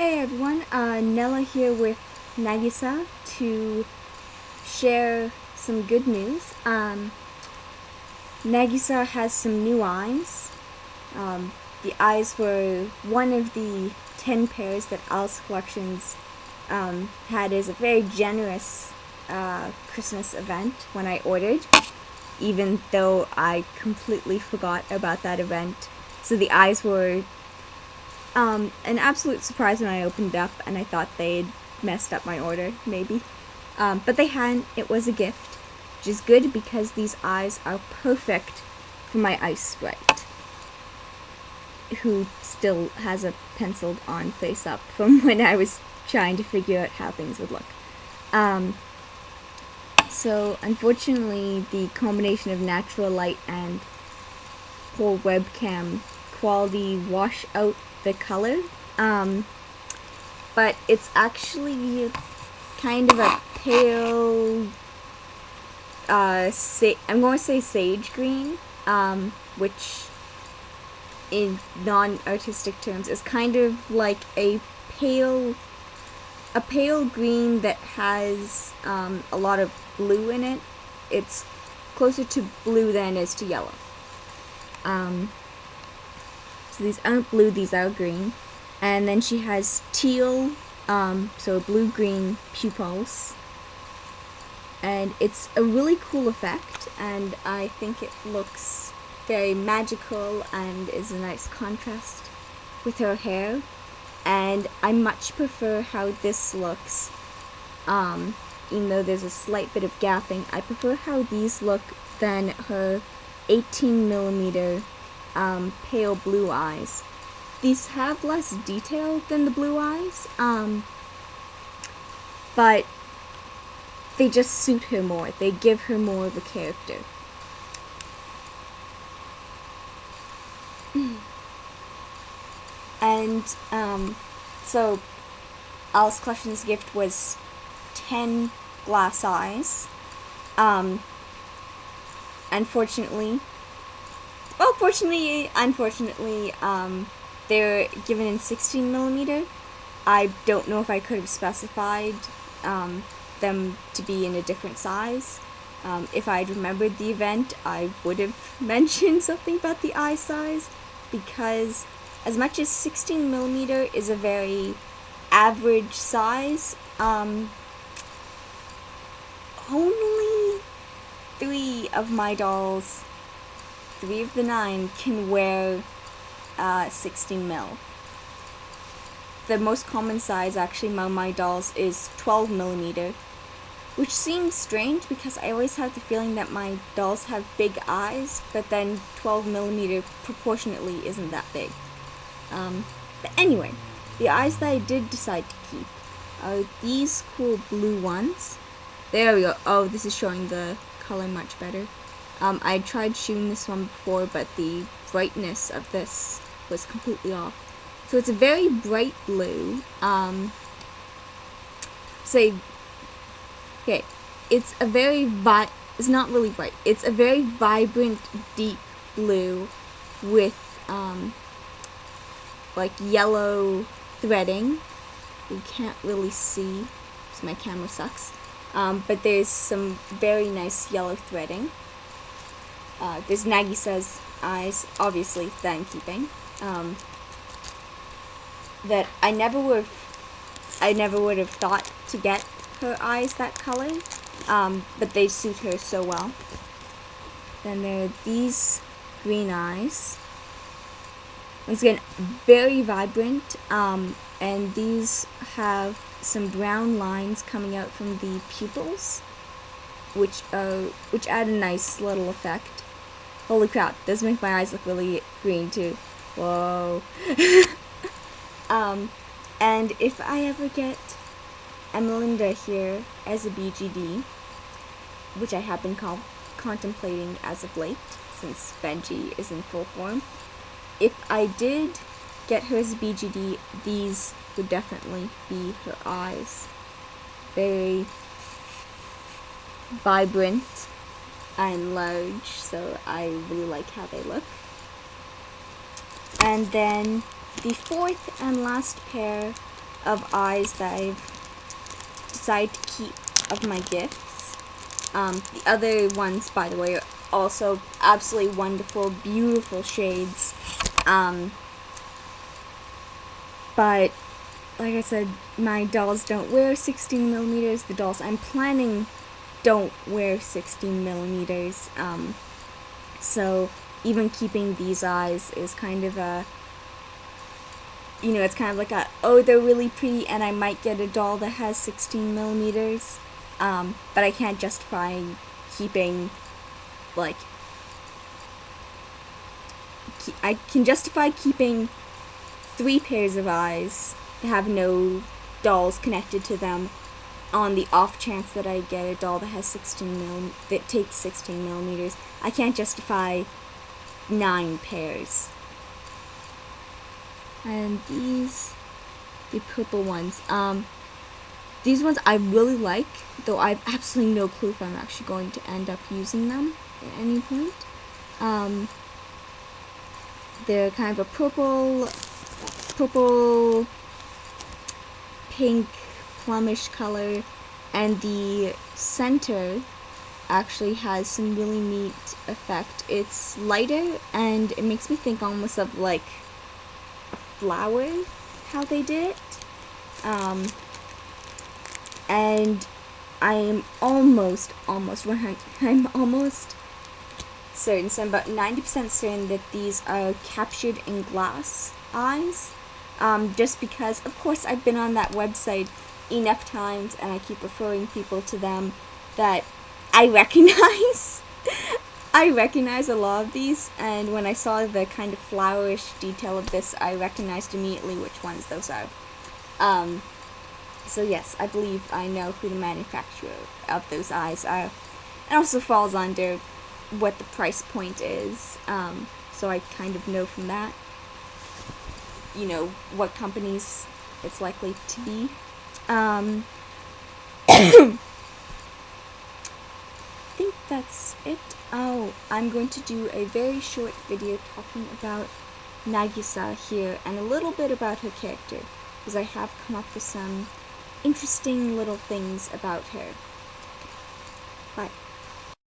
Hey everyone, Nella here with Nagisa to share some good news. Nagisa has some new eyes. The eyes were one of the 10 pairs that Alice Collections had as a very generous Christmas event when I ordered, even though I completely forgot about that event. So the eyes were an absolute surprise when I opened it up, and I thought they'd messed up my order, maybe. But they hadn't. It was a gift, which is good because these eyes are perfect for my Ice Sprite, who still has a penciled on face up from when I was trying to figure out how things would look. So unfortunately, the combination of natural light and poor webcam quality wash out the color, but it's actually kind of a pale, I'm going to say sage green, which in non-artistic terms is kind of like a pale green that has a lot of blue in it. It's closer to blue than it is to yellow. So these aren't blue, these are green. And then she has teal, so blue-green pupils. And it's a really cool effect, and I think it looks very magical and is a nice contrast with her hair. And I much prefer how this looks, even though there's a slight bit of gapping. I prefer how these look than her 18mm pale blue eyes. These have less detail than the blue eyes, but they just suit her more. They give her more of a character. And so Alice Collections' gift was 10 glass eyes. Unfortunately, they're given in 16mm. I don't know if I could have specified them to be in a different size. If I'd remembered the event, I would have mentioned something about the eye size, because as much as 16mm is a very average size, only 3 of my dolls, 3 of the 9, can wear 16mm. The most common size actually among my dolls is 12mm, which seems strange because I always have the feeling that my dolls have big eyes, but then 12mm proportionately isn't that big. But anyway, the eyes that I did decide to keep are these cool blue ones. There we go. Oh, this is showing the color much better. I tried shooting this one before, but the brightness of this was completely off. So it's a very bright blue. It's a very it's not really bright. It's a very vibrant, deep blue with like yellow threading. You can't really see because my camera sucks. But there's some very nice yellow threading. There's Nagisa's eyes, obviously, that I'm keeping. That I never would have thought to get her eyes that color, but they suit her so well. Then there are these green eyes. Once again, very vibrant, and these have some brown lines coming out from the pupils, which add a nice little effect. Holy crap, those make my eyes look really green too. Whoa. And if I ever get Emelinda here as a BGD, which I have been contemplating as of late, since Benji is in full form, if I did get her as a BGD, these would definitely be her eyes. Very vibrant and large, so I really like how they look. And then the fourth and last pair of eyes that I've decided to keep of my gifts. The other ones, by the way, are also absolutely wonderful, beautiful shades. But like I said, my dolls don't wear 16 millimeters. The dolls I'm planning don't wear 16 millimeters. So even keeping these eyes is kind of a, you know, it's kind of like a, oh, they're really pretty and I might get a doll that has 16 millimeters. But I can't justify keeping, like, I can justify keeping 3 pairs of eyes that have no dolls connected to them on the off chance that I get a doll that has that takes 16 millimeters. I can't justify 9 pairs. And these, the purple ones, these ones I really like, though I have absolutely no clue if I'm actually going to end up using them at any point. They're kind of a purple, pink, plumish color, and the center actually has some really neat effect. It's lighter, and it makes me think almost of like a flower, how they did it. And I'm almost certain, so I'm about 90% certain that these are captured in glass eyes. Just because, of course, I've been on that website enough times and I keep referring people to them that I recognize. I recognize a lot of these, and when I saw the kind of flowerish detail of this, I recognized immediately which ones those are. So yes, I believe I know who the manufacturer of those eyes are. It also falls under what the price point is, so I kind of know from that, you know, what companies it's likely to be. I think that's it. Oh, I'm going to do a very short video talking about Nagisa here and a little bit about her character, because I have come up with some interesting little things about her. Bye.